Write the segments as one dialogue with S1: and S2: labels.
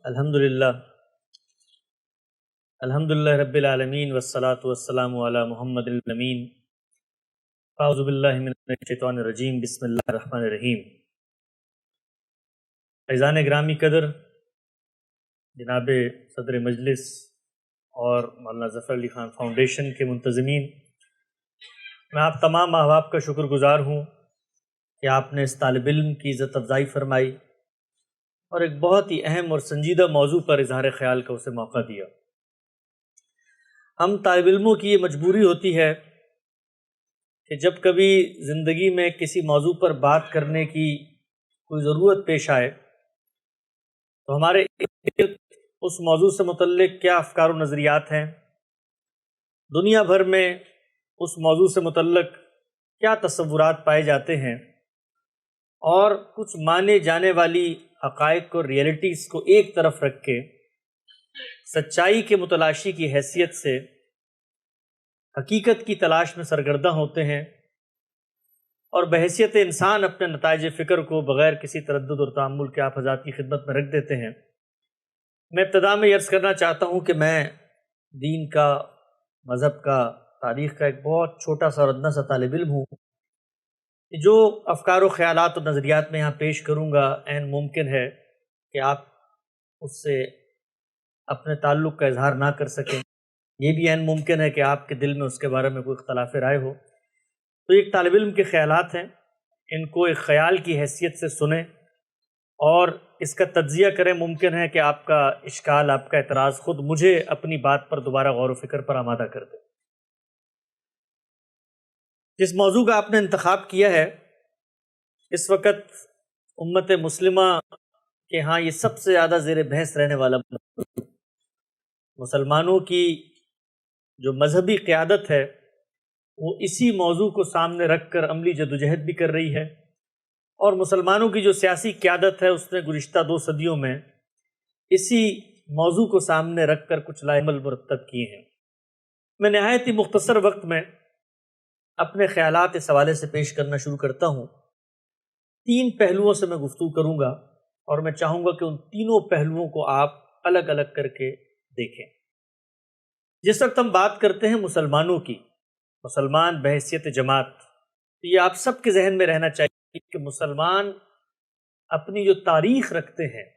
S1: الحمدللہ الحمدللہ رب العالمین والصلاة والسلام علی محمد الامین۔ اعوذ باللہ من الشیطان الرجیم، بسم اللہ الرحمن الرحیم۔ فیضان گرامی قدر جناب صدر مجلس اور مولانا ظفر علی خان فاؤنڈیشن کے منتظمین، میں آپ تمام احباب کا شکر گزار ہوں کہ آپ نے اس طالب علم کی عزت افزائی فرمائی اور ایک بہت ہی اہم اور سنجیدہ موضوع پر اظہار خیال کا اسے موقع دیا۔ ہم طالب علموں کی یہ مجبوری ہوتی ہے کہ جب کبھی زندگی میں کسی موضوع پر بات کرنے کی کوئی ضرورت پیش آئے تو ہمارے اس موضوع سے متعلق کیا افکار و نظریات ہیں، دنیا بھر میں اس موضوع سے متعلق کیا تصورات پائے جاتے ہیں، اور کچھ مانے جانے والی حقائق اور ریئلٹیز کو ایک طرف رکھ کے سچائی کے متلاشی کی حیثیت سے حقیقت کی تلاش میں سرگرداں ہوتے ہیں اور بحیثیت انسان اپنے نتائج فکر کو بغیر کسی تردد اور تأمل کے آپ حضرات کی خدمت میں رکھ دیتے ہیں۔ میں ابتدا میں عرض کرنا چاہتا ہوں کہ میں دین کا، مذہب کا، تاریخ کا ایک بہت چھوٹا سا اور ادنا سا طالب علم ہوں۔ جو افکار و خیالات اور نظریات میں یہاں پیش کروں گا عین ممکن ہے کہ آپ اس سے اپنے تعلق کا اظہار نہ کر سکیں، یہ بھی عین ممکن ہے کہ آپ کے دل میں اس کے بارے میں کوئی اختلاف رائے ہو۔ تو ایک طالب علم کے خیالات ہیں، ان کو ایک خیال کی حیثیت سے سنیں اور اس کا تجزیہ کریں۔ ممکن ہے کہ آپ کا اشکال، آپ کا اعتراض خود مجھے اپنی بات پر دوبارہ غور و فکر پر آمادہ کر دے۔ جس موضوع کا آپ نے انتخاب کیا ہے، اس وقت امت مسلمہ کے ہاں یہ سب سے زیادہ زیر بحث رہنے والا مسلمانوں کی جو مذہبی قیادت ہے وہ اسی موضوع کو سامنے رکھ کر عملی جدوجہد بھی کر رہی ہے، اور مسلمانوں کی جو سیاسی قیادت ہے اس نے گزشتہ 2 صدیوں میں اسی موضوع کو سامنے رکھ کر کچھ لائحہ عمل مرتب کیے ہیں۔ میں نہایت ہی مختصر وقت میں اپنے خیالات اس حوالے سے پیش کرنا شروع کرتا ہوں۔ 3 پہلوؤں سے میں گفتگو کروں گا اور میں چاہوں گا کہ ان تینوں پہلوؤں کو آپ الگ الگ کر کے دیکھیں۔ جس وقت ہم بات کرتے ہیں مسلمانوں کی، مسلمان بحیثیت جماعت، تو یہ آپ سب کے ذہن میں رہنا چاہیے کہ مسلمان اپنی جو تاریخ رکھتے ہیں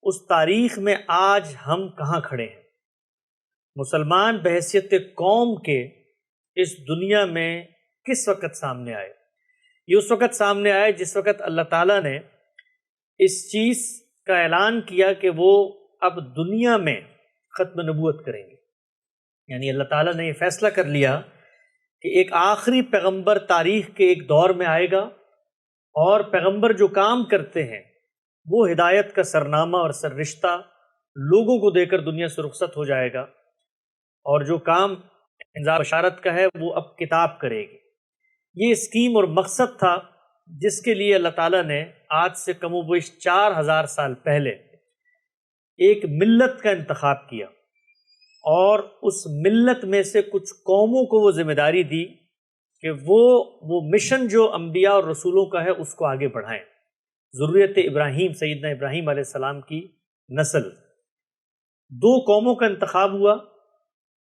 S1: اس تاریخ میں آج ہم کہاں کھڑے ہیں۔ مسلمان بحیثیت قوم کے اس دنیا میں کس وقت سامنے آئے؟ یہ اس وقت سامنے آئے جس وقت اللہ تعالیٰ نے اس چیز کا اعلان کیا کہ وہ اب دنیا میں ختم نبوت کریں گے۔ یعنی اللہ تعالیٰ نے یہ فیصلہ کر لیا کہ ایک آخری پیغمبر تاریخ کے ایک دور میں آئے گا، اور پیغمبر جو کام کرتے ہیں وہ ہدایت کا سرنامہ اور سررشتہ لوگوں کو دے کر دنیا سے رخصت ہو جائے گا، اور جو کام انذار بشارت کا ہے وہ اب کتاب کرے گی۔ یہ اسکیم اور مقصد تھا جس کے لیے اللہ تعالیٰ نے آج سے کم و بیش 4000 سال پہلے ایک ملت کا انتخاب کیا، اور اس ملت میں سے کچھ قوموں کو وہ ذمہ داری دی کہ وہ مشن جو انبیاء اور رسولوں کا ہے اس کو آگے بڑھائیں۔ ذریت ابراہیم، سیدنا ابراہیم علیہ السلام کی نسل، 2 قوموں کا انتخاب ہوا،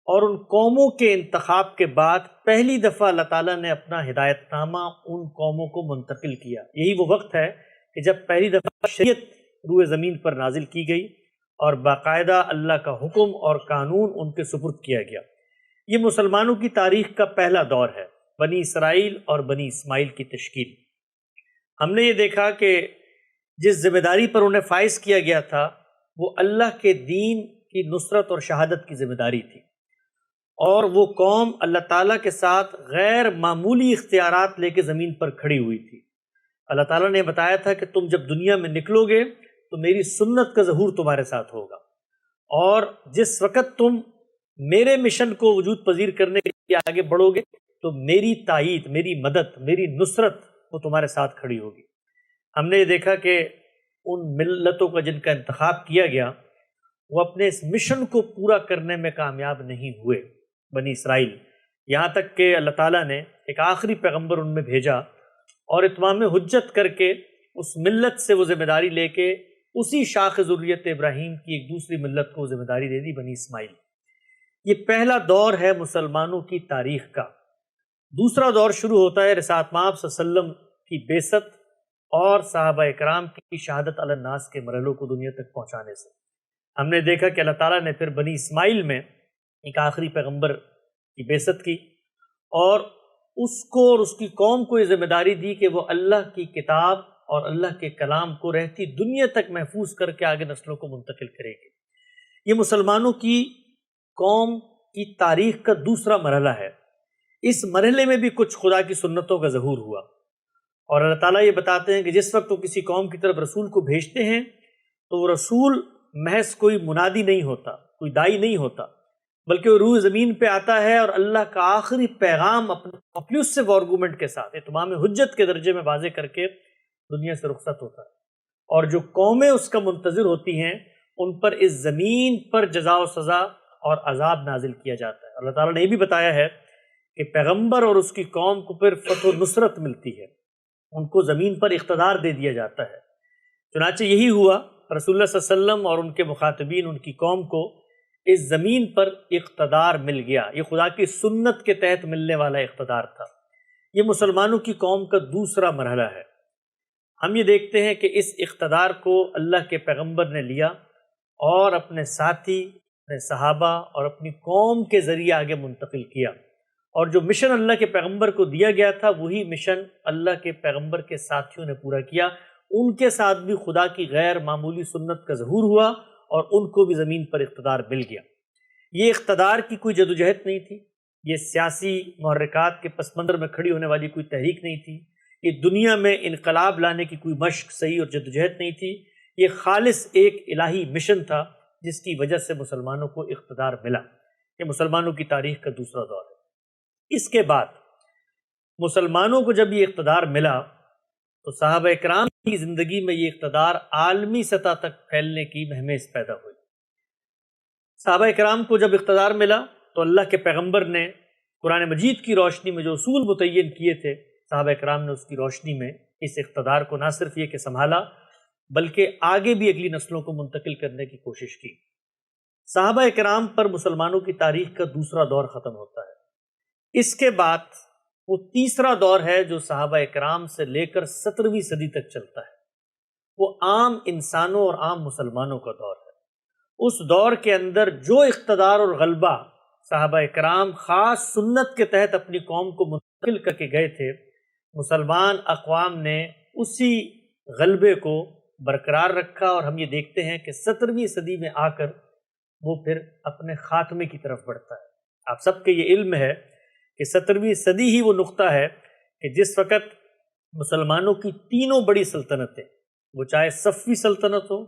S1: اور ان قوموں کے انتخاب کے بعد پہلی دفعہ اللہ تعالیٰ نے اپنا ہدایت نامہ ان قوموں کو منتقل کیا۔ یہی وہ وقت ہے کہ جب پہلی دفعہ شریعت روئے زمین پر نازل کی گئی اور باقاعدہ اللہ کا حکم اور قانون ان کے سپرد کیا گیا۔ یہ مسلمانوں کی تاریخ کا پہلا دور ہے، بنی اسرائیل اور بنی اسماعیل کی تشکیل۔ ہم نے یہ دیکھا کہ جس ذمہ داری پر انہیں فائز کیا گیا تھا وہ اللہ کے دین کی نصرت اور شہادت کی ذمہ داری تھی، اور وہ قوم اللہ تعالیٰ کے ساتھ غیر معمولی اختیارات لے کے زمین پر کھڑی ہوئی تھی۔ اللہ تعالیٰ نے بتایا تھا کہ تم جب دنیا میں نکلو گے تو میری سنت کا ظہور تمہارے ساتھ ہوگا، اور جس وقت تم میرے مشن کو وجود پذیر کرنے کے لیے آگے بڑھو گے تو میری تائید، میری مدد، میری نصرت وہ تمہارے ساتھ کھڑی ہوگی۔ ہم نے یہ دیکھا کہ ان ملتوں کا جن کا انتخاب کیا گیا وہ اپنے اس مشن کو پورا کرنے میں کامیاب نہیں ہوئے۔ بنی اسرائیل، یہاں تک کہ اللہ تعالیٰ نے ایک آخری پیغمبر ان میں بھیجا، اور اتمام حجت کر کے اس ملت سے وہ ذمہ داری لے کے اسی شاخ ذریت ابراہیم کی ایک دوسری ملت کو ذمہ داری دے دی، بنی اسماعیل۔ یہ پہلا دور ہے مسلمانوں کی تاریخ کا۔ دوسرا دور شروع ہوتا ہے رسالت مآب صلی اللہ علیہ وسلم کی بعثت اور صحابہ اکرام کی شہادت علی الناس کے مرحلوں کو دنیا تک پہنچانے سے۔ ہم نے دیکھا کہ اللہ تعالیٰ نے پھر بنی اسماعیل میں ایک آخری پیغمبر کی بعثت کی، اور اس کو اور اس کی قوم کو یہ ذمہ داری دی کہ وہ اللہ کی کتاب اور اللہ کے کلام کو رہتی دنیا تک محفوظ کر کے آگے نسلوں کو منتقل کرے گی۔ یہ مسلمانوں کی قوم کی تاریخ کا دوسرا مرحلہ ہے۔ اس مرحلے میں بھی کچھ خدا کی سنتوں کا ظہور ہوا، اور اللہ تعالیٰ یہ بتاتے ہیں کہ جس وقت وہ کسی قوم کی طرف رسول کو بھیجتے ہیں تو وہ رسول محض کوئی منادی نہیں ہوتا، کوئی دائی نہیں ہوتا، بلکہ وہ روح زمین پہ آتا ہے اور اللہ کا آخری پیغام اپنے کمپلیوسو آرگومنٹ کے ساتھ اتمام حجت کے درجے میں واضح کر کے دنیا سے رخصت ہوتا ہے، اور جو قومیں اس کا منتظر ہوتی ہیں ان پر اس زمین پر جزا و سزا اور عذاب نازل کیا جاتا ہے۔ اللہ تعالیٰ نے یہ بھی بتایا ہے کہ پیغمبر اور اس کی قوم کو پھر فتح و نصرت ملتی ہے، ان کو زمین پر اقتدار دے دیا جاتا ہے۔ چنانچہ یہی ہوا، رسول اللہ صلی اللہ علیہ وسلم اور ان کے مخاطبین، ان کی قوم کو اس زمین پر اقتدار مل گیا۔ یہ خدا کی سنت کے تحت ملنے والا اقتدار تھا۔ یہ مسلمانوں کی قوم کا دوسرا مرحلہ ہے۔ ہم یہ دیکھتے ہیں کہ اس اقتدار کو اللہ کے پیغمبر نے لیا اور اپنے ساتھی، اپنے صحابہ اور اپنی قوم کے ذریعے آگے منتقل کیا، اور جو مشن اللہ کے پیغمبر کو دیا گیا تھا وہی مشن اللہ کے پیغمبر کے ساتھیوں نے پورا کیا۔ ان کے ساتھ بھی خدا کی غیر معمولی سنت کا ظہور ہوا اور ان کو بھی زمین پر اقتدار مل گیا۔ یہ اقتدار کی کوئی جدوجہد نہیں تھی، یہ سیاسی محرکات کے پس منظر میں کھڑی ہونے والی کوئی تحریک نہیں تھی، یہ دنیا میں انقلاب لانے کی کوئی مشق صحیح اور جدوجہد نہیں تھی، یہ خالص ایک الہی مشن تھا جس کی وجہ سے مسلمانوں کو اقتدار ملا۔ یہ مسلمانوں کی تاریخ کا دوسرا دور ہے۔ اس کے بعد مسلمانوں کو جب یہ اقتدار ملا تو صحابہ اکرام کی زندگی میں یہ اقتدار عالمی سطح تک پھیلنے کی مہمیز پیدا ہوئی۔ صحابہ اکرام کو جب اقتدار ملا تو اللہ کے پیغمبر نے قرآن مجید کی روشنی میں جو اصول متعین کیے تھے، صحابہ اکرام نے اس کی روشنی میں اس اقتدار کو نہ صرف یہ کہ سنبھالا بلکہ آگے بھی اگلی نسلوں کو منتقل کرنے کی کوشش کی۔ صحابہ اکرام پر مسلمانوں کی تاریخ کا دوسرا دور ختم ہوتا ہے۔ اس کے بعد وہ تیسرا دور ہے جو صحابہ اکرام سے لے کر 17ویں صدی تک چلتا ہے۔ وہ عام انسانوں اور عام مسلمانوں کا دور ہے۔ اس دور کے اندر جو اقتدار اور غلبہ صحابہ اکرام خاص سنت کے تحت اپنی قوم کو منتقل کر کے گئے تھے، مسلمان اقوام نے اسی غلبے کو برقرار رکھا، اور ہم یہ دیکھتے ہیں کہ 17ویں صدی میں آ کر وہ پھر اپنے خاتمے کی طرف بڑھتا ہے۔ آپ سب کے یہ علم ہے کہ 17ویں صدی ہی وہ نقطہ ہے کہ جس وقت مسلمانوں کی تینوں بڑی سلطنتیں، وہ چاہے صفوی سلطنت ہو،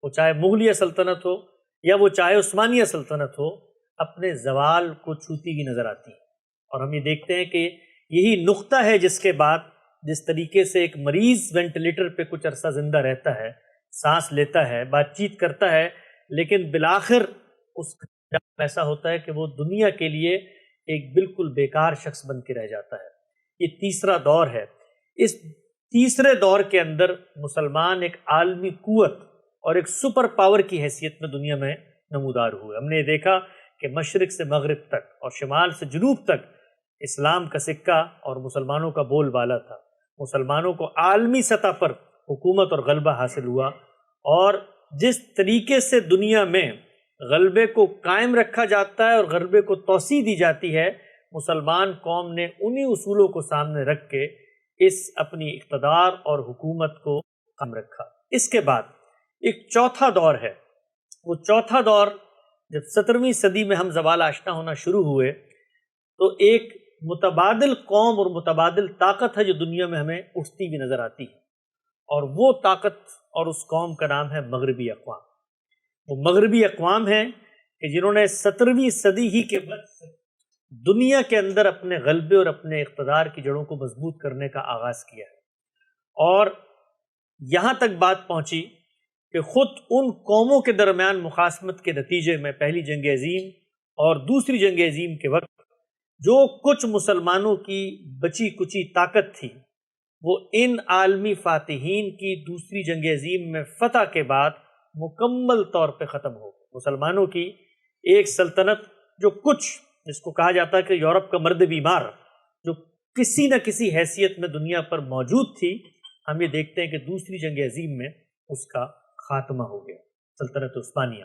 S1: وہ چاہے مغلیہ سلطنت ہو، یا وہ چاہے عثمانیہ سلطنت ہو، اپنے زوال کو چھوتی ہوئی نظر آتی ہیں۔ اور ہم یہ دیکھتے ہیں کہ یہی نقطہ ہے جس کے بعد جس طریقے سے ایک مریض وینٹیلیٹر پہ کچھ عرصہ زندہ رہتا ہے، سانس لیتا ہے، بات چیت کرتا ہے، لیکن بالآخر اس کا ایسا ہوتا ہے کہ وہ دنیا کے لیے ایک بالکل بیکار شخص بن کے رہ جاتا ہے۔ یہ تیسرا دور ہے۔ اس تیسرے دور کے اندر مسلمان ایک عالمی قوت اور ایک سپر پاور کی حیثیت میں دنیا میں نمودار ہوئے۔ ہم نے دیکھا کہ مشرق سے مغرب تک اور شمال سے جنوب تک اسلام کا سکہ اور مسلمانوں کا بول بالا تھا۔ مسلمانوں کو عالمی سطح پر حکومت اور غلبہ حاصل ہوا، اور جس طریقے سے دنیا میں غلبے کو قائم رکھا جاتا ہے اور غلبے کو توسیع دی جاتی ہے، مسلمان قوم نے انہی اصولوں کو سامنے رکھ کے اس اپنی اقتدار اور حکومت کو قائم رکھا۔ اس کے بعد ایک چوتھا دور ہے۔ وہ چوتھا دور جب 17ویں صدی میں ہم زوال آشنا ہونا شروع ہوئے تو ایک متبادل قوم اور متبادل طاقت ہے جو دنیا میں ہمیں اٹھتی بھی نظر آتی ہے، اور وہ طاقت اور اس قوم کا نام ہے مغربی اقوام۔ وہ مغربی اقوام ہیں کہ جنہوں نے 17ویں صدی ہی کے بعد سے دنیا کے اندر اپنے غلبے اور اپنے اقتدار کی جڑوں کو مضبوط کرنے کا آغاز کیا ہے، اور یہاں تک بات پہنچی کہ خود ان قوموں کے درمیان مخاصمت کے نتیجے میں پہلی جنگ عظیم اور دوسری جنگ عظیم کے وقت جو کچھ مسلمانوں کی بچی کچی طاقت تھی، وہ ان عالمی فاتحین کی دوسری جنگ عظیم میں فتح کے بعد مکمل طور پہ ختم ہو گئے۔ مسلمانوں کی ایک سلطنت جو کچھ جس کو کہا جاتا ہے کہ یورپ کا مرد بیمار، جو کسی نہ کسی حیثیت میں دنیا پر موجود تھی، ہم یہ دیکھتے ہیں کہ دوسری جنگ عظیم میں اس کا خاتمہ ہو گیا، سلطنت عثمانیہ۔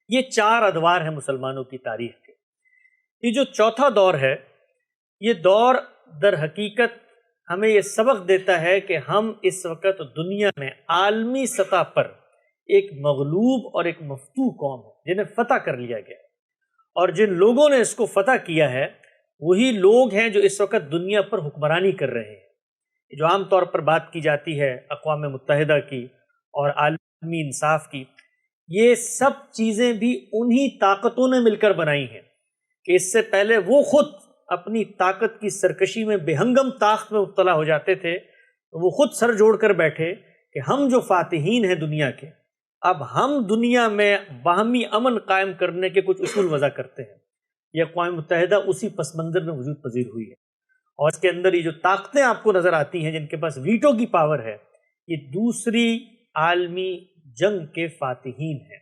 S1: یہ 4 ادوار ہیں مسلمانوں کی تاریخ کے۔ یہ جو چوتھا دور ہے، یہ دور در حقیقت ہمیں یہ سبق دیتا ہے کہ ہم اس وقت دنیا میں عالمی سطح پر ایک مغلوب اور ایک مفتوح قوم ہے جنہیں فتح کر لیا گیا ہے، اور جن لوگوں نے اس کو فتح کیا ہے وہی لوگ ہیں جو اس وقت دنیا پر حکمرانی کر رہے ہیں۔ جو عام طور پر بات کی جاتی ہے اقوام متحدہ کی اور عالمی انصاف کی، یہ سب چیزیں بھی انہی طاقتوں نے مل کر بنائی ہیں کہ اس سے پہلے وہ خود اپنی طاقت کی سرکشی میں بے ہنگم طاقت میں مبتلا ہو جاتے تھے، تو وہ خود سر جوڑ کر بیٹھے کہ ہم جو فاتحین ہیں دنیا کے، اب ہم دنیا میں باہمی امن قائم کرنے کے کچھ اصول وضع کرتے ہیں۔ یہ اقوام متحدہ اسی پس منظر میں وجود پذیر ہوئی ہے، اور اس کے اندر یہ جو طاقتیں آپ کو نظر آتی ہیں جن کے پاس ویٹو کی پاور ہے، یہ دوسری عالمی جنگ کے فاتحین ہیں۔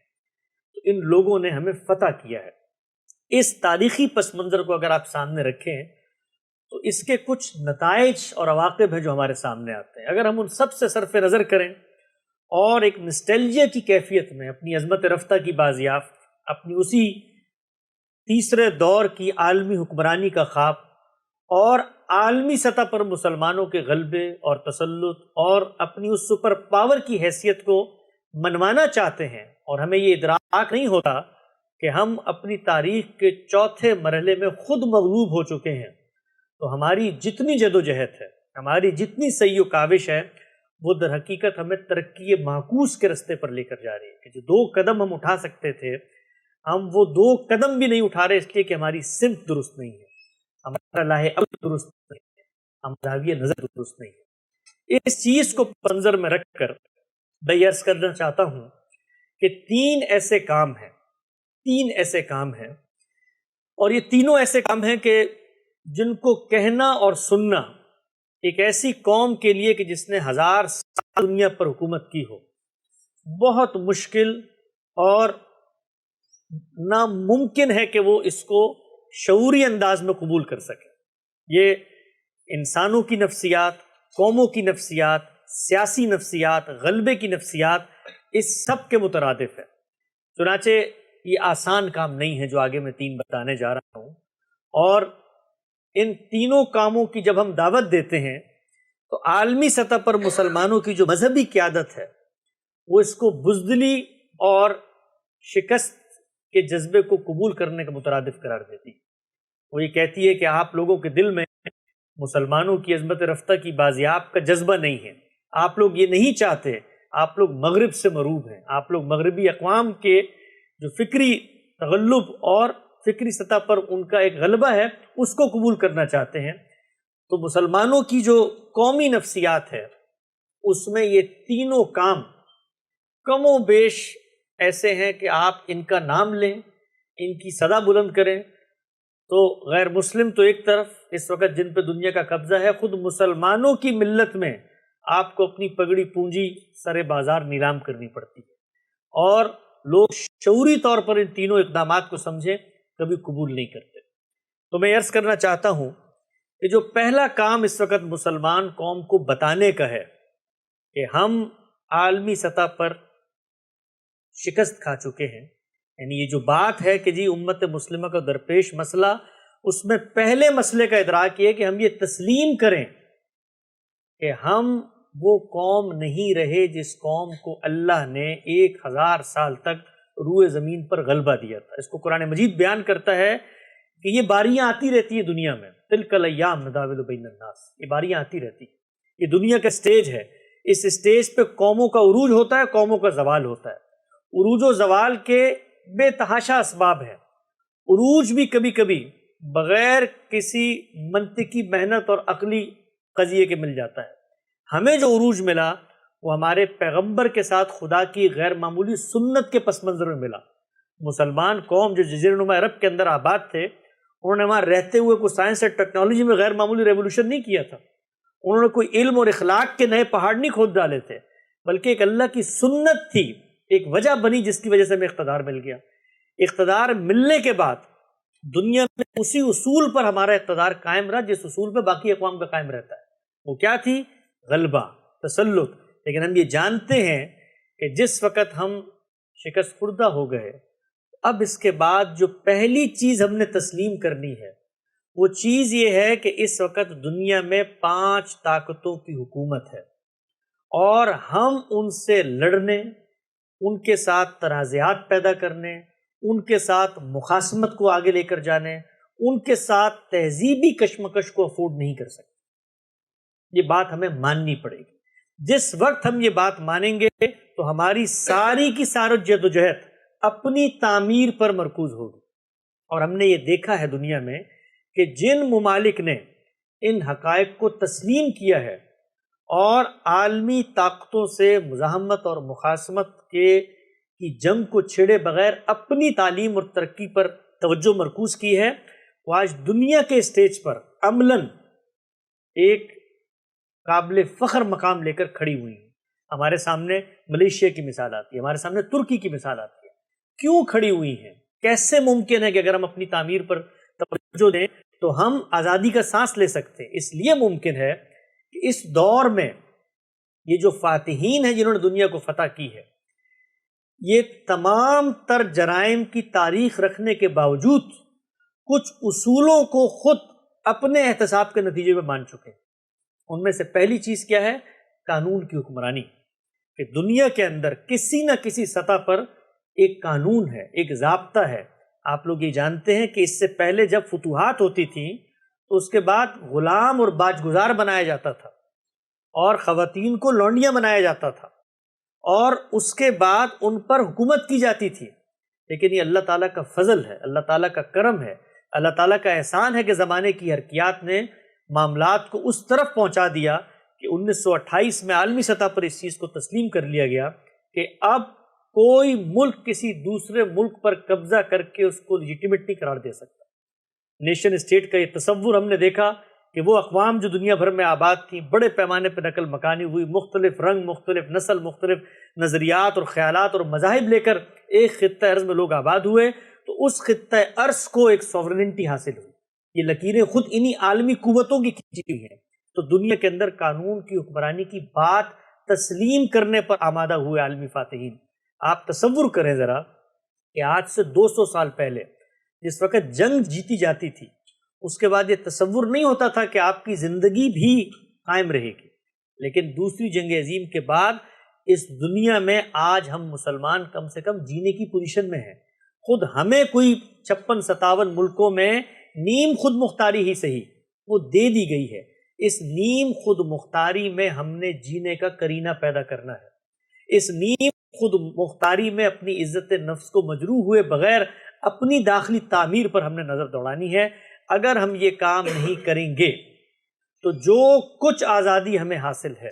S1: تو ان لوگوں نے ہمیں فتح کیا ہے۔ اس تاریخی پس منظر کو اگر آپ سامنے رکھیں تو اس کے کچھ نتائج اور عواقب ہیں جو ہمارے سامنے آتے ہیں۔ اگر ہم ان سب سے صرف نظر کریں اور ایک نسٹیلجیا کی کیفیت میں اپنی عظمت رفتہ کی بازیافت، اپنی اسی تیسرے دور کی عالمی حکمرانی کا خواب اور عالمی سطح پر مسلمانوں کے غلبے اور تسلط اور اپنی اس سپر پاور کی حیثیت کو منوانا چاہتے ہیں، اور ہمیں یہ ادراک نہیں ہوتا کہ ہم اپنی تاریخ کے چوتھے مرحلے میں خود مغلوب ہو چکے ہیں، تو ہماری جتنی جدوجہد ہے، ہماری جتنی سعی و کاوش ہے، وہ در حقیقت ہمیں ترقی معکوس کے رستے پر لے کر جا رہی ہے کہ جو 2 قدم ہم اٹھا سکتے تھے، ہم وہ 2 قدم بھی نہیں اٹھا رہے، اس لیے کہ ہماری سمت درست نہیں ہے، ہمارا لاہ عمل درست نہیں ہے، ہمارا زاویہ نظر درست نہیں ہے۔ اس چیز کو منظر میں رکھ کر میں یہ عرض کرنا چاہتا ہوں کہ 3 ایسے کام ہیں اور یہ تینوں ایسے کام ہیں کہ جن کو کہنا اور سننا ایک ایسی قوم کے لیے کہ جس نے 1000 سال دنیا پر حکومت کی ہو، بہت مشکل اور ناممکن ہے کہ وہ اس کو شعوری انداز میں قبول کر سکے۔ یہ انسانوں کی نفسیات، قوموں کی نفسیات، سیاسی نفسیات، غلبے کی نفسیات، اس سب کے مترادف ہے۔ چنانچہ یہ آسان کام نہیں ہے جو آگے میں 3 بتانے جا رہا ہوں، اور ان تینوں کاموں کی جب ہم دعوت دیتے ہیں تو عالمی سطح پر مسلمانوں کی جو مذہبی قیادت ہے وہ اس کو بزدلی اور شکست کے جذبے کو قبول کرنے کا مترادف قرار دیتی ہے۔ وہ یہ کہتی ہے کہ آپ لوگوں کے دل میں مسلمانوں کی عظمت رفتہ کی بازیاب کا جذبہ نہیں ہے، آپ لوگ یہ نہیں چاہتے، آپ لوگ مغرب سے مروب ہیں، آپ لوگ مغربی اقوام کے جو فکری تغلب اور فکری سطح پر ان کا ایک غلبہ ہے اس کو قبول کرنا چاہتے ہیں۔ تو مسلمانوں کی جو قومی نفسیات ہے اس میں یہ تینوں کام کم و بیش ایسے ہیں کہ آپ ان کا نام لیں، ان کی صدا بلند کریں تو غیر مسلم تو ایک طرف اس وقت جن پہ دنیا کا قبضہ ہے، خود مسلمانوں کی ملت میں آپ کو اپنی پگڑی پونجی سر بازار نیلام کرنی پڑتی ہے، اور لوگ شعوری طور پر ان تینوں اقدامات کو سمجھیں کبھی قبول نہیں کرتے۔ تو میں عرض کرنا چاہتا ہوں کہ جو پہلا کام اس وقت مسلمان قوم کو بتانے کا ہے کہ ہم عالمی سطح پر شکست کھا چکے ہیں، یعنی یہ جو بات ہے کہ جی امت مسلمہ کا درپیش مسئلہ، اس میں پہلے مسئلے کا ادراک یہ کہ ہم یہ تسلیم کریں کہ ہم وہ قوم نہیں رہے جس قوم کو اللہ نے 1000 سال تک روئے زمین پر غلبہ دیا تھا۔ اس کو قرآن مجید بیان کرتا ہے کہ یہ باریاں آتی رہتی ہیں دنیا میں، تلک الایام نداول بین الناس، یہ باریاں آتی رہتی ہیں، یہ دنیا کا سٹیج ہے، اس سٹیج پہ قوموں کا عروج ہوتا ہے، قوموں کا زوال ہوتا ہے۔ عروج و زوال کے بے تحاشا اسباب ہیں، عروج بھی کبھی کبھی بغیر کسی منطقی محنت اور عقلی قضیے کے مل جاتا ہے۔ ہمیں جو عروج ملا وہ ہمارے پیغمبر کے ساتھ خدا کی غیر معمولی سنت کے پس منظر میں ملا۔ مسلمان قوم جو جزیرہ نما عرب کے اندر آباد تھے، انہوں نے وہاں رہتے ہوئے کوئی سائنس اور ٹیکنالوجی میں غیر معمولی ریولوشن نہیں کیا تھا، انہوں نے کوئی علم اور اخلاق کے نئے پہاڑ نہیں کھود ڈالے تھے، بلکہ ایک اللہ کی سنت تھی ایک وجہ بنی جس کی وجہ سے ہمیں اقتدار مل گیا۔ اقتدار ملنے کے بعد دنیا میں اسی اصول پر ہمارا اقتدار قائم رہا جس اصول پہ باقی اقوام کا قائم رہتا ہے۔ وہ کیا تھی؟ غلبہ، تسلط۔ لیکن ہم یہ جانتے ہیں کہ جس وقت ہم شکست خوردہ ہو گئے، اب اس کے بعد جو پہلی چیز ہم نے تسلیم کرنی ہے وہ چیز یہ ہے کہ اس وقت دنیا میں 5 طاقتوں کی حکومت ہے، اور ہم ان سے لڑنے، ان کے ساتھ تنازعات پیدا کرنے، ان کے ساتھ مخاصمت کو آگے لے کر جانے، ان کے ساتھ تہذیبی کشمکش کو افورڈ نہیں کر سکتے۔ یہ بات ہمیں ماننی پڑے گی۔ جس وقت ہم یہ بات مانیں گے تو ہماری ساری کی ساری جدوجہد اپنی تعمیر پر مرکوز ہوگی۔ اور ہم نے یہ دیکھا ہے دنیا میں کہ جن ممالک نے ان حقائق کو تسلیم کیا ہے اور عالمی طاقتوں سے مزاحمت اور مخاصمت کی جنگ کو چھیڑے بغیر اپنی تعلیم اور ترقی پر توجہ مرکوز کی ہے، وہ آج دنیا کے اسٹیج پر عملاً ایک قابل فخر مقام لے کر کھڑی ہوئی ہیں۔ ہمارے سامنے ملیشیا کی مثال آتی ہے، ہمارے سامنے ترکی کی مثال آتی ہے۔ کیوں کھڑی ہوئی ہیں؟ کیسے ممکن ہے کہ اگر ہم اپنی تعمیر پر توجہ دیں تو ہم آزادی کا سانس لے سکتے ہیں؟ اس لیے ممکن ہے کہ اس دور میں یہ جو فاتحین ہیں جنہوں نے دنیا کو فتح کی ہے، یہ تمام تر جرائم کی تاریخ رکھنے کے باوجود کچھ اصولوں کو خود اپنے احتساب کے نتیجے میں مان چکے ہیں۔ ان میں سے پہلی چیز کیا ہے؟ قانون کی حکمرانی، کہ دنیا کے اندر کسی نہ کسی سطح پر ایک قانون ہے، ایک ضابطہ ہے۔ آپ لوگ یہ جانتے ہیں کہ اس سے پہلے جب فتوحات ہوتی تھیں تو اس کے بعد غلام اور باج گزار بنایا جاتا تھا، اور خواتین کو لونڈیاں بنایا جاتا تھا، اور اس کے بعد ان پر حکومت کی جاتی تھی۔ لیکن یہ اللہ تعالیٰ کا فضل ہے، اللہ تعالیٰ کا کرم ہے، اللہ تعالیٰ کا احسان ہے کہ زمانے کی حرکیات نے معاملات کو اس طرف پہنچا دیا کہ 1928 میں عالمی سطح پر اس چیز کو تسلیم کر لیا گیا کہ اب کوئی ملک کسی دوسرے ملک پر قبضہ کر کے اس کو لیجیٹیمیٹ نہیں قرار دے سکتا۔ نیشن اسٹیٹ کا یہ تصور ہم نے دیکھا کہ وہ اقوام جو دنیا بھر میں آباد تھیں، بڑے پیمانے پر نقل مکانی ہوئی، مختلف رنگ، مختلف نسل، مختلف نظریات اور خیالات اور مذاہب لے کر ایک خطہ ارض میں لوگ آباد ہوئے، تو اس خطہ ارض کو ایک سوورنٹی حاصل ہوئی۔ یہ لکیریں خود انہی عالمی قوتوں کی کھینچی ہوئی ہیں۔ تو دنیا کے اندر قانون کی حکمرانی کی بات تسلیم کرنے پر آمادہ ہوئے عالمی فاتحین۔ آپ تصور کریں ذرا کہ آج سے 200 سال پہلے جس وقت جنگ جیتی جاتی تھی، اس کے بعد یہ تصور نہیں ہوتا تھا کہ آپ کی زندگی بھی قائم رہے گی۔ لیکن دوسری جنگ عظیم کے بعد اس دنیا میں آج ہم مسلمان کم سے کم جینے کی پوزیشن میں ہیں۔ خود ہمیں کوئی 56-57 ملکوں میں نیم خود مختاری ہی صحیح وہ دے دی گئی ہے۔ اس نیم خود مختاری میں ہم نے جینے کا کرینہ پیدا کرنا ہے۔ اس نیم خود مختاری میں اپنی عزت نفس کو مجروح ہوئے بغیر اپنی داخلی تعمیر پر ہم نے نظر دوڑانی ہے۔ اگر ہم یہ کام نہیں کریں گے تو جو کچھ آزادی ہمیں حاصل ہے،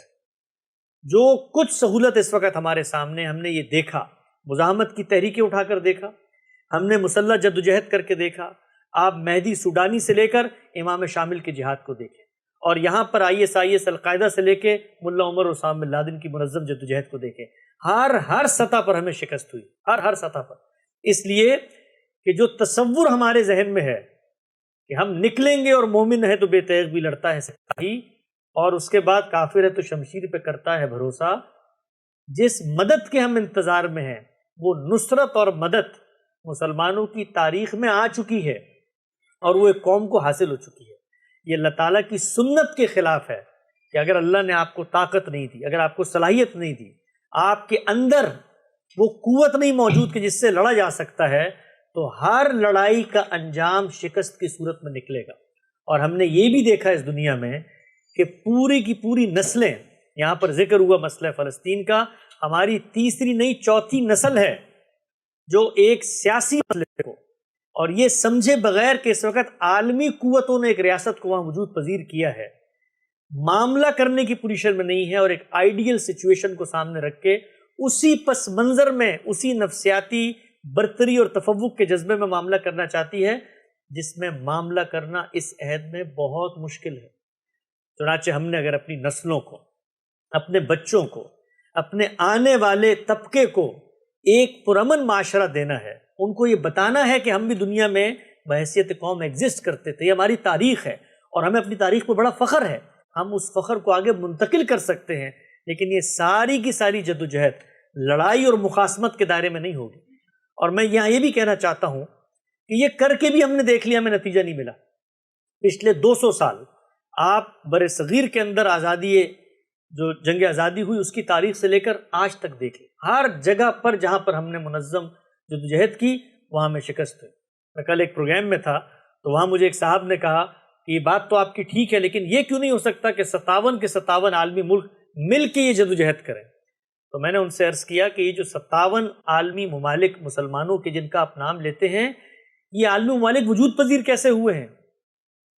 S1: جو کچھ سہولت اس وقت ہمارے سامنے، ہم نے یہ دیکھا، مزاحمت کی تحریکیں اٹھا کر دیکھا، ہم نے مسلح جدوجہد کر کے دیکھا، آپ مہدی سوڈانی سے لے کر امام شامل کے جہاد کو دیکھیں، اور یہاں پر IS القاعدہ سے لے کے ملا عمر اور اسامہ بن لادن کی منظم جدوجہد کو دیکھیں۔ ہر سطح پر ہمیں شکست ہوئی، ہر سطح پر۔ اس لیے کہ جو تصور ہمارے ذہن میں ہے کہ ہم نکلیں گے اور مومن ہے تو بے تیغ بھی لڑتا ہے سپاہی، اور اس کے بعد کافر ہے تو شمشیر پہ کرتا ہے بھروسہ، جس مدد کے ہم انتظار میں ہیں وہ نصرت اور مدد مسلمانوں کی تاریخ میں آ چکی ہے، اور وہ ایک قوم کو حاصل ہو چکی ہے۔ یہ اللہ تعالیٰ کی سنت کے خلاف ہے کہ اگر اللہ نے آپ کو طاقت نہیں دی، اگر آپ کو صلاحیت نہیں دی، آپ کے اندر وہ قوت نہیں موجود کہ جس سے لڑا جا سکتا ہے، تو ہر لڑائی کا انجام شکست کی صورت میں نکلے گا۔ اور ہم نے یہ بھی دیکھا اس دنیا میں کہ پوری کی پوری نسلیں، یہاں پر ذکر ہوا مسئلہ فلسطین کا، ہماری تیسری نہیں چوتھی نسل ہے جو ایک سیاسی مسئلے کو اور یہ سمجھے بغیر کہ اس وقت عالمی قوتوں نے ایک ریاست کو وہاں وجود پذیر کیا ہے، معاملہ کرنے کی پوزیشن میں نہیں ہے، اور ایک آئیڈیل سچویشن کو سامنے رکھ کے اسی پس منظر میں، اسی نفسیاتی برتری اور تفوق کے جذبے میں معاملہ کرنا چاہتی ہے، جس میں معاملہ کرنا اس عہد میں بہت مشکل ہے۔ چنانچہ ہم نے اگر اپنی نسلوں کو، اپنے بچوں کو، اپنے آنے والے طبقے کو ایک پرامن معاشرہ دینا ہے، ان کو یہ بتانا ہے کہ ہم بھی دنیا میں بحیثیت قوم ایگزسٹ کرتے تھے، یہ ہماری تاریخ ہے اور ہمیں اپنی تاریخ پہ بڑا فخر ہے، ہم اس فخر کو آگے منتقل کر سکتے ہیں۔ لیکن یہ ساری کی ساری جدوجہد لڑائی اور مخاصمت کے دائرے میں نہیں ہوگی۔ اور میں یہاں یہ بھی کہنا چاہتا ہوں کہ یہ کر کے بھی ہم نے دیکھ لیا، ہمیں نتیجہ نہیں ملا۔ پچھلے 200 سال آپ بر صغیر کے اندر آزادی، جو جنگ آزادی ہوئی اس کی تاریخ سے لے کر آج تک دیکھ لیں، ہر جگہ پر جہاں پر ہم نے منظم جدوجہد کی وہاں میں شکست ہوئی۔ میں کل ایک پروگرام میں تھا تو وہاں مجھے ایک صاحب نے کہا کہ یہ بات تو آپ کی ٹھیک ہے، لیکن یہ کیوں نہیں ہو سکتا کہ 57 کے 57 عالمی ملک مل کے یہ جدوجہد کریں؟ تو میں نے ان سے عرض کیا کہ یہ جو 57 عالمی ممالک مسلمانوں کے جن کا آپ نام لیتے ہیں، یہ عالمی ممالک وجود پذیر کیسے ہوئے ہیں؟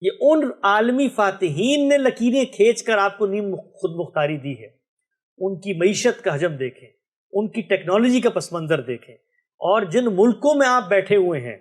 S1: یہ ان عالمی فاتحین نے لکیریں کھینچ کر آپ کو نیم خود مختاری دی ہے۔ ان کی معیشت کا حجم دیکھیں، ان کی ٹیکنالوجی کا پس منظر دیکھیں، اور جن ملکوں میں آپ بیٹھے ہوئے ہیں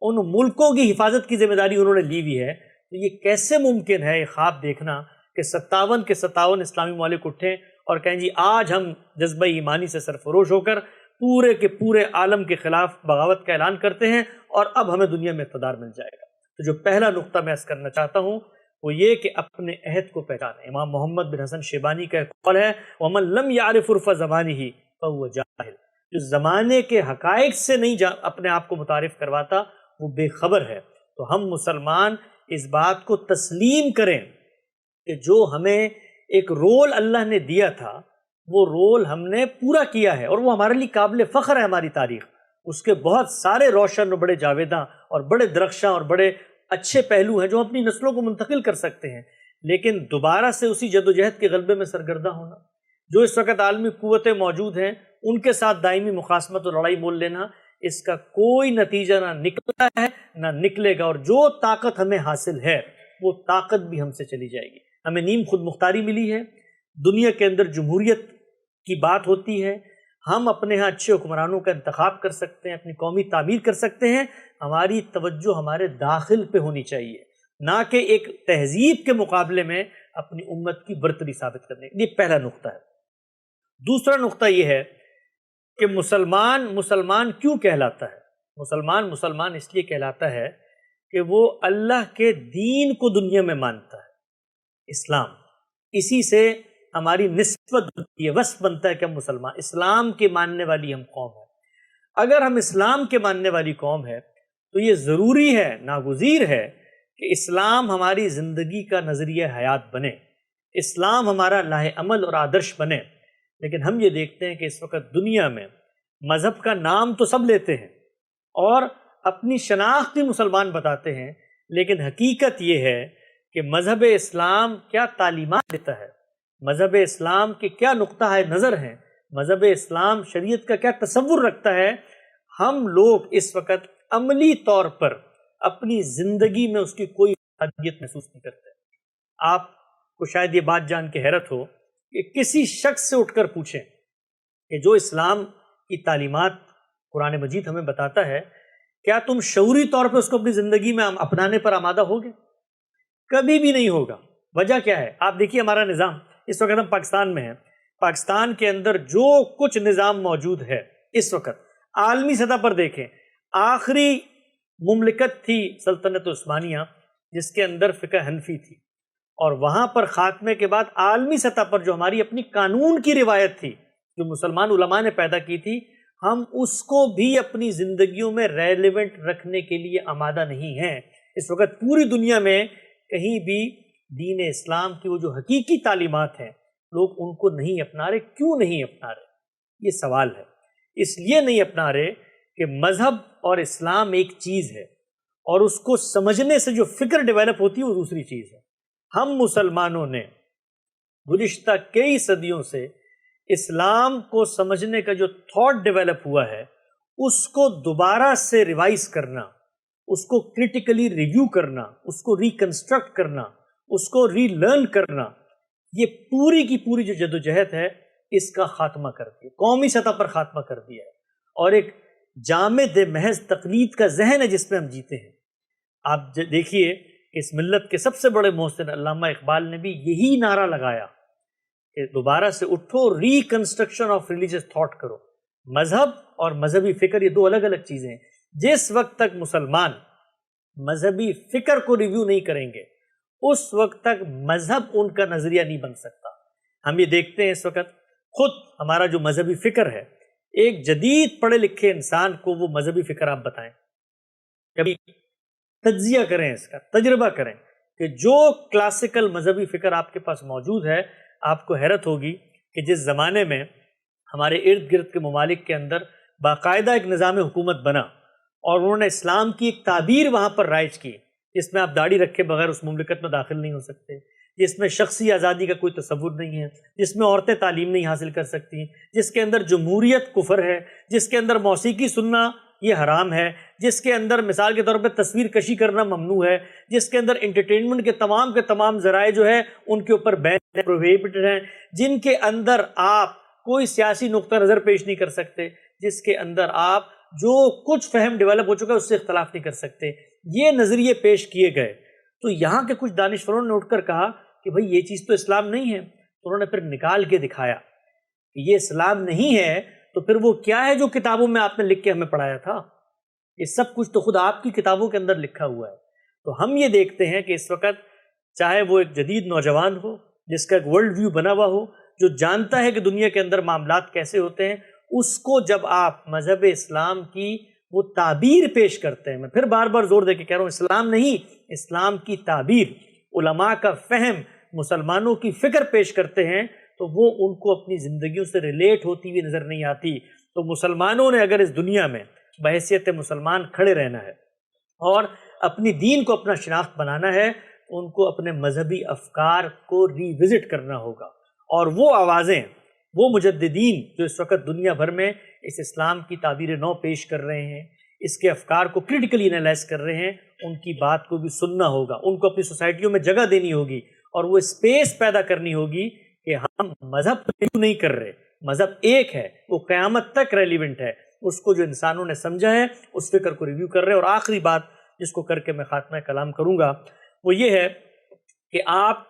S1: ان ملکوں کی حفاظت کی ذمہ داری انہوں نے لی ہوئی ہے۔ تو یہ کیسے ممکن ہے یہ خواب دیکھنا کہ 57 کے 57 اسلامی ممالک اٹھیں اور کہیں جی آج ہم جذبہ ایمانی سے سرفروش ہو کر پورے کے پورے عالم کے خلاف بغاوت کا اعلان کرتے ہیں اور اب ہمیں دنیا میں اقتدار مل جائے گا۔ تو جو پہلا نقطہ میں عرض کرنا چاہتا ہوں وہ یہ کہ اپنے عہد کو پہچانیں۔ امام محمد بن حسن شیبانی کا ایک قول ہے، وَمَن لَمْ يَعْرِفْ عُرْفَ زَمَانِهِ فَهُوَ جَاهِلٌ، جو زمانے کے حقائق سے نہیں اپنے آپ کو متعارف کرواتا وہ بے خبر ہے۔ تو ہم مسلمان اس بات کو تسلیم کریں کہ جو ہمیں ایک رول اللہ نے دیا تھا وہ رول ہم نے پورا کیا ہے، اور وہ ہمارے لیے قابل فخر ہے۔ ہماری تاریخ اس کے بہت سارے روشن اور بڑے جاویداں اور بڑے درخشاں اور بڑے اچھے پہلو ہیں جو اپنی نسلوں کو منتقل کر سکتے ہیں۔ لیکن دوبارہ سے اسی جدوجہد کے غلبے میں سرگرداں ہونا، جو اس وقت عالمی قوتیں موجود ہیں ان کے ساتھ دائمی مخاصمت اور لڑائی مول لینا، اس کا کوئی نتیجہ نہ نکلا ہے نہ نکلے گا، اور جو طاقت ہمیں حاصل ہے وہ طاقت بھی ہم سے چلی جائے گی۔ ہمیں نیم خود مختاری ملی ہے، دنیا کے اندر جمہوریت کی بات ہوتی ہے، ہم اپنے ہاں اچھے حکمرانوں کا انتخاب کر سکتے ہیں، اپنی قومی تعمیر کر سکتے ہیں۔ ہماری توجہ ہمارے داخل پہ ہونی چاہیے، نہ کہ ایک تہذیب کے مقابلے میں اپنی امت کی برتری ثابت کرنے۔ یہ پہلا نقطہ ہے۔ دوسرا نقطہ یہ ہے کہ مسلمان کیوں کہلاتا ہے؟ مسلمان اس لیے کہلاتا ہے کہ وہ اللہ کے دین کو دنیا میں مانتا ہے، اسلام، اسی سے ہماری نسبت بنتی ہے، وصف بنتا ہے کہ ہم مسلمان اسلام کے ماننے والی ہم قوم ہیں۔ اگر ہم اسلام کے ماننے والی قوم ہے تو یہ ضروری ہے، ناگزیر ہے کہ اسلام ہماری زندگی کا نظریہ حیات بنے، اسلام ہمارا لاہ عمل اور آدرش بنے۔ لیکن ہم یہ دیکھتے ہیں کہ اس وقت دنیا میں مذہب کا نام تو سب لیتے ہیں اور اپنی شناخت بھی مسلمان بتاتے ہیں، لیکن حقیقت یہ ہے کہ مذہب اسلام کیا تعلیمات دیتا ہے، مذہب اسلام کے کیا نقطہ نظر ہیں، مذہب اسلام شریعت کا کیا تصور رکھتا ہے، ہم لوگ اس وقت عملی طور پر اپنی زندگی میں اس کی کوئی افادیت محسوس نہیں کرتے۔ آپ کو شاید یہ بات جان کے حیرت ہو کہ کسی شخص سے اٹھ کر پوچھیں کہ جو اسلام کی تعلیمات قرآن مجید ہمیں بتاتا ہے، کیا تم شعوری طور پہ اس کو اپنی زندگی میں اپنانے پر آمادہ ہوگے؟ کبھی بھی نہیں ہوگا۔ وجہ کیا ہے؟ آپ دیکھیے ہمارا نظام، اس وقت ہم پاکستان میں ہیں، پاکستان کے اندر جو کچھ نظام موجود ہے اس وقت عالمی سطح پر دیکھیں، آخری مملکت تھی سلطنت عثمانیہ جس کے اندر فقہ حنفی تھی، اور وہاں پر خاتمے کے بعد عالمی سطح پر جو ہماری اپنی قانون کی روایت تھی جو مسلمان علماء نے پیدا کی تھی، ہم اس کو بھی اپنی زندگیوں میں ریلیونٹ رکھنے کے لیے آمادہ نہیں ہیں۔ اس وقت پوری دنیا میں کہیں بھی دین اسلام کی وہ جو حقیقی تعلیمات ہیں لوگ ان کو نہیں اپنا رہے۔ کیوں نہیں اپنا رہے؟ یہ سوال ہے۔ اس لیے نہیں اپنا رہے کہ مذہب اور اسلام ایک چیز ہے اور اس کو سمجھنے سے جو فکر ڈیولپ ہوتی ہے وہ دوسری چیز ہے۔ ہم مسلمانوں نے گزشتہ کئی صدیوں سے اسلام کو سمجھنے کا جو تھاٹ ڈیولپ ہوا ہے اس کو دوبارہ سے ریوائز کرنا، اس کو کریٹیکلی ریویو کرنا، اس کو ریکنسٹرکٹ کرنا، اس کو ری لرن کرنا، یہ پوری کی پوری جو جدوجہد ہے اس کا خاتمہ کر دیا، قومی سطح پر خاتمہ کر دیا ہے، اور ایک جامد محض تقلید کا ذہن ہے جس میں ہم جیتے ہیں۔ آپ دیکھیے اس ملت کے سب سے بڑے محسن علامہ اقبال نے بھی یہی نعرہ لگایا کہ دوبارہ سے اٹھو، ریکنسٹرکشن آف ریلیجس تھاٹ کرو، مذہب اور مذہبی فکر یہ دو الگ الگ چیزیں ہیں۔ جس وقت تک مسلمان مذہبی فکر کو ریویو نہیں کریں گے اس وقت تک مذہب ان کا نظریہ نہیں بن سکتا۔ ہم یہ دیکھتے ہیں اس وقت خود ہمارا جو مذہبی فکر ہے، ایک جدید پڑھے لکھے انسان کو وہ مذہبی فکر آپ بتائیں، کبھی تجزیہ کریں، اس کا تجربہ کریں کہ جو کلاسیکل مذہبی فکر آپ کے پاس موجود ہے، آپ کو حیرت ہوگی کہ جس زمانے میں ہمارے ارد گرد کے ممالک کے اندر باقاعدہ ایک نظام حکومت بنا اور انہوں نے اسلام کی ایک تعبیر وہاں پر رائج کی، جس میں آپ داڑھی رکھے بغیر اس مملکت میں داخل نہیں ہو سکتے، جس میں شخصی آزادی کا کوئی تصور نہیں ہے، جس میں عورتیں تعلیم نہیں حاصل کر سکتی، جس کے اندر جمہوریت کفر ہے، جس کے اندر موسیقی سننا یہ حرام ہے، جس کے اندر مثال کے طور پہ تصویر کشی کرنا ممنوع ہے، جس کے اندر انٹرٹینمنٹ کے تمام ذرائع جو ہے ان کے اوپر بین پروہیبٹڈ ہیں، جن کے اندر آپ کوئی سیاسی نقطہ نظر پیش نہیں کر سکتے، جس کے اندر آپ جو کچھ فہم ڈیولپ ہو چکا ہے اس سے اختلاف نہیں کر سکتے، یہ نظریے پیش کیے گئے۔ تو یہاں کے کچھ دانشوروں نے اٹھ کر کہا کہ بھئی یہ چیز تو اسلام نہیں ہے، تو انہوں نے پھر نکال کے دکھایا کہ یہ اسلام نہیں ہے تو پھر وہ کیا ہے جو کتابوں میں آپ نے لکھ کے ہمیں پڑھایا تھا؟ یہ سب کچھ تو خود آپ کی کتابوں کے اندر لکھا ہوا ہے۔ تو ہم یہ دیکھتے ہیں کہ اس وقت چاہے وہ ایک جدید نوجوان ہو جس کا ایک ورلڈ ویو بنا ہوا ہو، جو جانتا ہے کہ دنیا کے اندر معاملات کیسے ہوتے ہیں، اس کو جب آپ مذہب اسلام کی وہ تعبیر پیش کرتے ہیں، میں پھر بار بار زور دے کے کہہ رہا ہوں اسلام نہیں، اسلام کی تعبیر، علماء کا فہم، مسلمانوں کی فکر پیش کرتے ہیں، تو وہ ان کو اپنی زندگیوں سے ریلیٹ ہوتی ہوئی نظر نہیں آتی۔ تو مسلمانوں نے اگر اس دنیا میں بحیثیت مسلمان کھڑے رہنا ہے اور اپنی دین کو اپنا شناخت بنانا ہے، ان کو اپنے مذہبی افکار کو ری وزٹ کرنا ہوگا، اور وہ آوازیں، وہ مجددین جو اس وقت دنیا بھر میں اس اسلام کی تعبیر نو پیش کر رہے ہیں، اس کے افکار کو کریٹیکلی انالائز کر رہے ہیں، ان کی بات کو بھی سننا ہوگا، ان کو اپنی سوسائٹیوں میں جگہ دینی ہوگی، اور وہ اسپیس پیدا کرنی ہوگی کہ ہم مذہب ریویو نہیں کر رہے، مذہب ایک ہے، وہ قیامت تک ریلیونٹ ہے، اس کو جو انسانوں نے سمجھا ہے اس فکر کو ریویو کر رہے ہیں۔ اور آخری بات جس کو کر کے میں خاتمہ کلام کروں گا وہ یہ ہے کہ آپ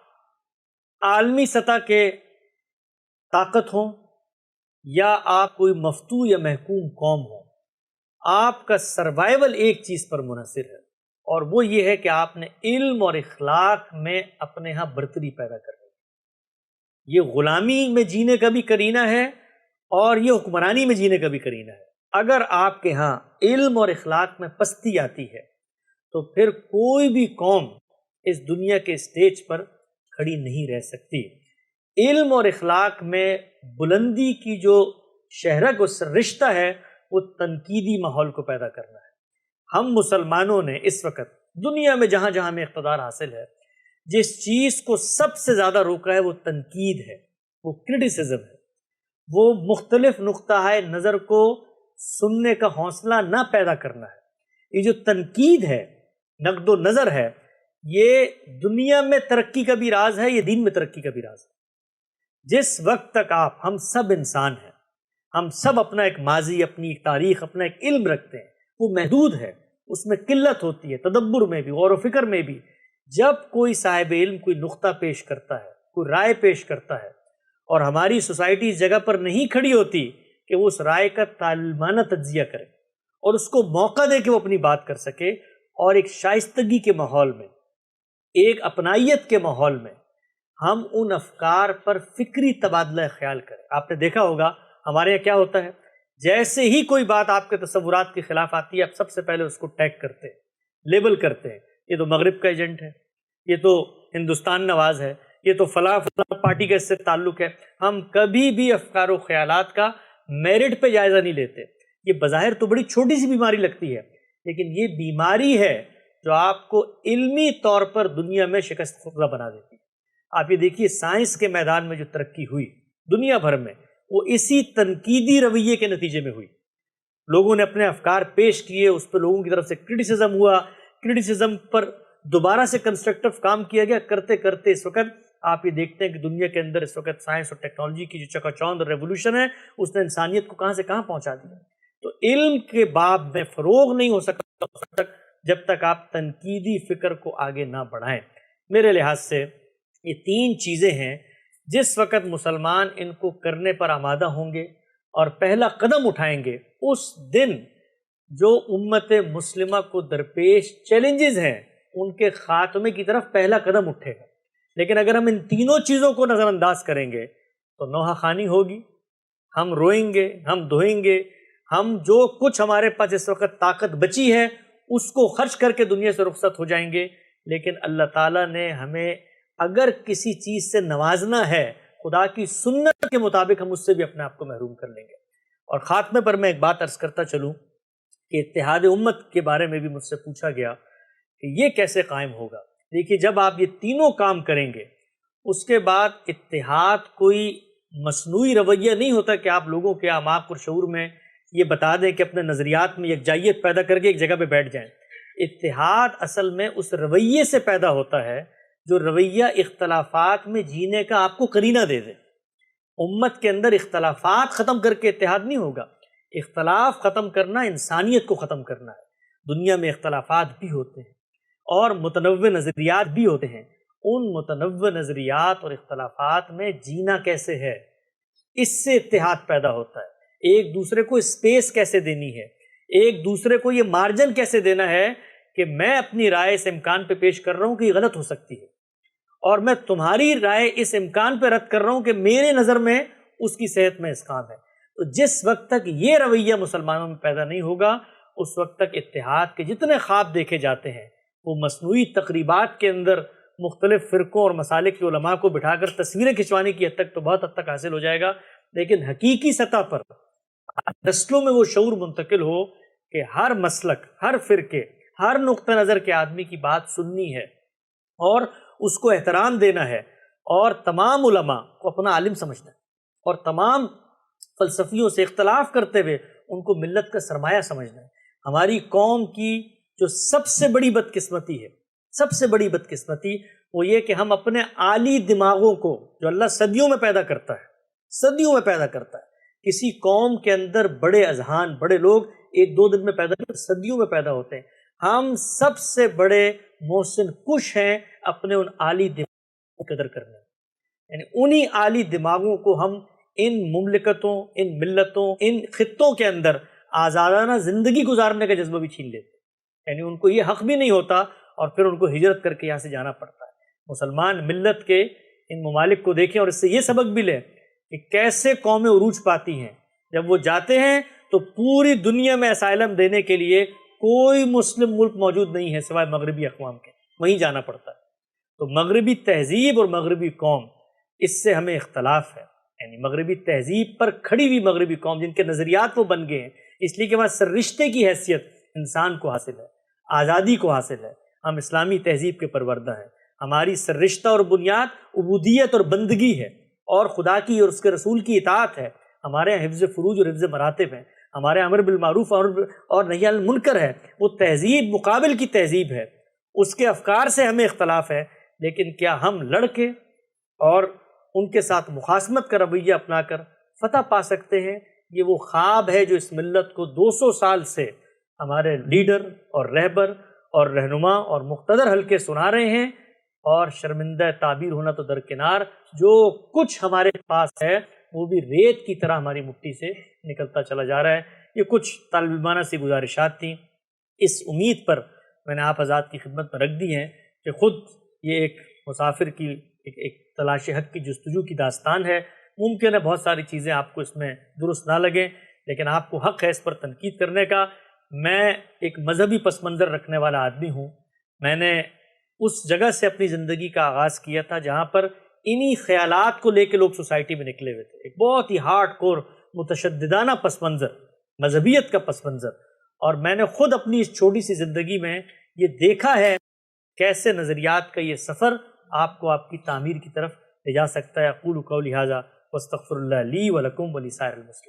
S1: عالمی سطح کے طاقت ہوں یا آپ کوئی مفتو یا محکوم قوم ہو، آپ کا سروائیول ایک چیز پر منحصر ہے، اور وہ یہ ہے کہ آپ نے علم اور اخلاق میں اپنے ہاں برتری پیدا کرنی ہے۔ یہ غلامی میں جینے کا بھی کرینہ ہے اور یہ حکمرانی میں جینے کا بھی کرینہ ہے۔ اگر آپ کے ہاں علم اور اخلاق میں پستی آتی ہے تو پھر کوئی بھی قوم اس دنیا کے اسٹیج پر کھڑی نہیں رہ سکتی۔ علم اور اخلاق میں بلندی کی جو شہرک و رشتہ ہے وہ تنقیدی ماحول کو پیدا کرنا ہے۔ ہم مسلمانوں نے اس وقت دنیا میں جہاں جہاں ہمیں اقتدار حاصل ہے، جس چیز کو سب سے زیادہ روکا ہے وہ تنقید ہے، وہ کرٹیسزم ہے، وہ مختلف نقطہ نظر کو سننے کا حوصلہ نہ پیدا کرنا ہے۔ یہ جو تنقید ہے، نقد و نظر ہے، یہ دنیا میں ترقی کا بھی راز ہے، یہ دین میں ترقی کا بھی راز ہے۔ جس وقت تک ہم سب انسان ہیں، ہم سب اپنا ایک ماضی، اپنی ایک تاریخ، اپنا ایک علم رکھتے ہیں، وہ محدود ہے، اس میں قلت ہوتی ہے، تدبر میں بھی، غور و فکر میں بھی۔ جب کوئی صاحب علم کوئی نقطہ پیش کرتا ہے، کوئی رائے پیش کرتا ہے، اور ہماری سوسائٹی اس جگہ پر نہیں کھڑی ہوتی کہ وہ اس رائے کا تعلیمانہ تجزیہ کرے اور اس کو موقع دے کہ وہ اپنی بات کر سکے، اور ایک شائستگی کے ماحول میں، ایک اپنائیت کے ماحول میں ہم ان افکار پر فکری تبادلہ خیال کریں۔ آپ نے دیکھا ہوگا ہمارے یہاں کیا ہوتا ہے، جیسے ہی کوئی بات آپ کے تصورات کے خلاف آتی ہے، آپ سب سے پہلے اس کو ٹیگ کرتے ہیں، لیبل کرتے ہیں، یہ تو مغرب کا ایجنٹ ہے، یہ تو ہندوستان نواز ہے، یہ تو فلاں فلاں پارٹی کا اس سے تعلق ہے۔ ہم کبھی بھی افکار و خیالات کا میرٹ پہ جائزہ نہیں لیتے۔ یہ بظاہر تو بڑی چھوٹی سی بیماری لگتی ہے، لیکن یہ بیماری ہے جو آپ کو علمی طور پر دنیا میں شکست خوردہ بنا دیتی ہے۔ آپ یہ دیکھیے سائنس کے میدان میں جو ترقی ہوئی دنیا بھر میں، وہ اسی تنقیدی رویے کے نتیجے میں ہوئی۔ لوگوں نے اپنے افکار پیش کیے، اس پہ لوگوں کی طرف سے کرٹیسزم ہوا، کرٹیسزم پر دوبارہ سے کنسٹرکٹیو کام کیا گیا، کرتے کرتے اس وقت آپ یہ دیکھتے ہیں کہ دنیا کے اندر اس وقت سائنس اور ٹیکنالوجی کی جو چکا چوند ریولوشن ہے، اس نے انسانیت کو کہاں سے کہاں پہنچا دیا۔ تو علم کے باب میں فروغ نہیں ہو سکتا جب تک آپ تنقیدی فکر کو آگے نہ بڑھائیں۔ میرے لحاظ سے یہ تین چیزیں ہیں، جس وقت مسلمان ان کو کرنے پر آمادہ ہوں گے اور پہلا قدم اٹھائیں گے، اس دن جو امت مسلمہ کو درپیش چیلنجز ہیں ان کے خاتمے کی طرف پہلا قدم اٹھے گا۔ لیکن اگر ہم ان تینوں چیزوں کو نظر انداز کریں گے تو نوحہ خانی ہوگی، ہم روئیں گے، ہم دھوئیں گے، ہم جو کچھ ہمارے پاس اس وقت طاقت بچی ہے اس کو خرچ کر کے دنیا سے رخصت ہو جائیں گے۔ لیکن اللہ تعالیٰ نے ہمیں اگر کسی چیز سے نوازنا ہے، خدا کی سنت کے مطابق ہم اس سے بھی اپنے آپ کو محروم کر لیں گے۔ اور خاتمے پر میں ایک بات عرض کرتا چلوں کہ اتحاد امت کے بارے میں بھی مجھ سے پوچھا گیا کہ یہ کیسے قائم ہوگا۔ دیکھیے، جب آپ یہ تینوں کام کریں گے اس کے بعد اتحاد کوئی مصنوعی رویہ نہیں ہوتا کہ آپ لوگوں کے اعماق اور شعور میں یہ بتا دیں کہ اپنے نظریات میں یکجائیت پیدا کر کے ایک جگہ پہ بیٹھ جائیں۔ اتحاد اصل میں اس رویے سے پیدا ہوتا ہے جو رویہ اختلافات میں جینے کا آپ کو قرینہ دے دے۔ امت کے اندر اختلافات ختم کر کے اتحاد نہیں ہوگا، اختلاف ختم کرنا انسانیت کو ختم کرنا ہے۔ دنیا میں اختلافات بھی ہوتے ہیں اور متنوع نظریات بھی ہوتے ہیں، ان متنوع نظریات اور اختلافات میں جینا کیسے ہے، اس سے اتحاد پیدا ہوتا ہے۔ ایک دوسرے کو اسپیس کیسے دینی ہے، ایک دوسرے کو یہ مارجن کیسے دینا ہے کہ میں اپنی رائے اس امکان پہ پیش کر رہا ہوں کہ یہ غلط ہو سکتی ہے، اور میں تمہاری رائے اس امکان پہ رد کر رہا ہوں کہ میرے نظر میں اس کی صحت میں اسقام ہے۔ تو جس وقت تک یہ رویہ مسلمانوں میں پیدا نہیں ہوگا اس وقت تک اتحاد کے جتنے خواب دیکھے جاتے ہیں وہ مصنوعی تقریبات کے اندر مختلف فرقوں اور مسالک کے علماء کو بٹھا کر تصویریں کھنچوانے کی حد تک تو بہت حد تک حاصل ہو جائے گا، لیکن حقیقی سطح پر نسلوں میں وہ شعور منتقل ہو کہ ہر مسلک، ہر فرقے، ہر نقطہ نظر کے آدمی کی بات سننی ہے اور اس کو احترام دینا ہے، اور تمام علماء کو اپنا عالم سمجھنا ہے، اور تمام فلسفیوں سے اختلاف کرتے ہوئے ان کو ملت کا سرمایہ سمجھنا ہے۔ ہماری قوم کی جو سب سے بڑی بدقسمتی ہے، سب سے بڑی بدقسمتی وہ یہ کہ ہم اپنے عالی دماغوں کو جو اللہ صدیوں میں پیدا کرتا ہے، صدیوں میں پیدا کرتا ہے، کسی قوم کے اندر بڑے اذہان، بڑے لوگ ایک دو دن میں پیدا نہیں، صدیوں میں پیدا ہوتے ہیں۔ ہم سب سے بڑے محسن کش ہیں اپنے ان عالی دماغوں کی قدر کرنے، یعنی انہی عالی دماغوں کو ہم ان مملکتوں، ان ملتوں، ان خطوں کے اندر آزادانہ زندگی گزارنے کا جذبہ بھی چھین لیتے ہیں، یعنی ان کو یہ حق بھی نہیں ہوتا اور پھر ان کو ہجرت کر کے یہاں سے جانا پڑتا ہے۔ مسلمان ملت کے ان ممالک کو دیکھیں اور اس سے یہ سبق بھی لیں کہ کیسے قومیں عروج پاتی ہیں۔ جب وہ جاتے ہیں تو پوری دنیا میں اسائلم دینے کے لیے کوئی مسلم ملک موجود نہیں ہے سوائے مغربی اقوام کے، وہیں جانا پڑتا ہے۔ تو مغربی تہذیب اور مغربی قوم، اس سے ہمیں اختلاف ہے، یعنی مغربی تہذیب پر کھڑی ہوئی مغربی قوم جن کے نظریات وہ بن گئے ہیں اس لیے کہ وہاں سررشتے کی حیثیت انسان کو حاصل ہے، آزادی کو حاصل ہے، ہم اسلامی تہذیب کے پروردہ ہیں، ہماری سررشتہ اور بنیاد عبودیت اور بندگی ہے اور خدا کی اور اس کے رسول کی اطاعت ہے، ہمارے یہاں حفظ فروج اور حفظ مراتب ہیں، ہمارے امر بالمعروف اور نہی عن المنکر ہے، وہ تہذیب مقابل کی تہذیب ہے، اس کے افکار سے ہمیں اختلاف ہے، لیکن کیا ہم لڑ کے اور ان کے ساتھ مخاصمت کا رویہ اپنا کر فتح پا سکتے ہیں؟ یہ وہ خواب ہے جو اس ملت کو 200 سال سے ہمارے لیڈر اور رہبر اور رہنما اور مقتدر حلقے سنا رہے ہیں، اور شرمندہ تعبیر ہونا تو درکنار، جو کچھ ہمارے پاس ہے وہ بھی ریت کی طرح ہماری مٹھی سے نکلتا چلا جا رہا ہے۔ یہ کچھ طالب علمانہ سی گزارشات تھیں، اس امید پر میں نے آپ حضرات کی خدمت میں رکھ دی ہیں کہ خود یہ ایک مسافر کی ایک تلاش حق کی جستجو کی داستان ہے۔ ممکن ہے بہت ساری چیزیں آپ کو اس میں درست نہ لگیں، لیکن آپ کو حق ہے اس پر تنقید کرنے کا۔ میں ایک مذہبی پس منظر رکھنے والا آدمی ہوں، میں نے اس جگہ سے اپنی زندگی کا آغاز کیا تھا جہاں پر انہی خیالات کو لے کے لوگ سوسائٹی میں نکلے ہوئے تھے، ایک بہت ہی ہارڈ کور متشددانہ پس منظر، مذہبیت کا پس منظر، اور میں نے خود اپنی اس چھوٹی سی زندگی میں یہ دیکھا ہے کیسے نظریات کا یہ سفر آپ کو آپ کی تعمیر کی طرف لے جا سکتا ہے۔ اقول قولی ھذا واستغفر اللہ لی ولکم ولسائر المسلمین۔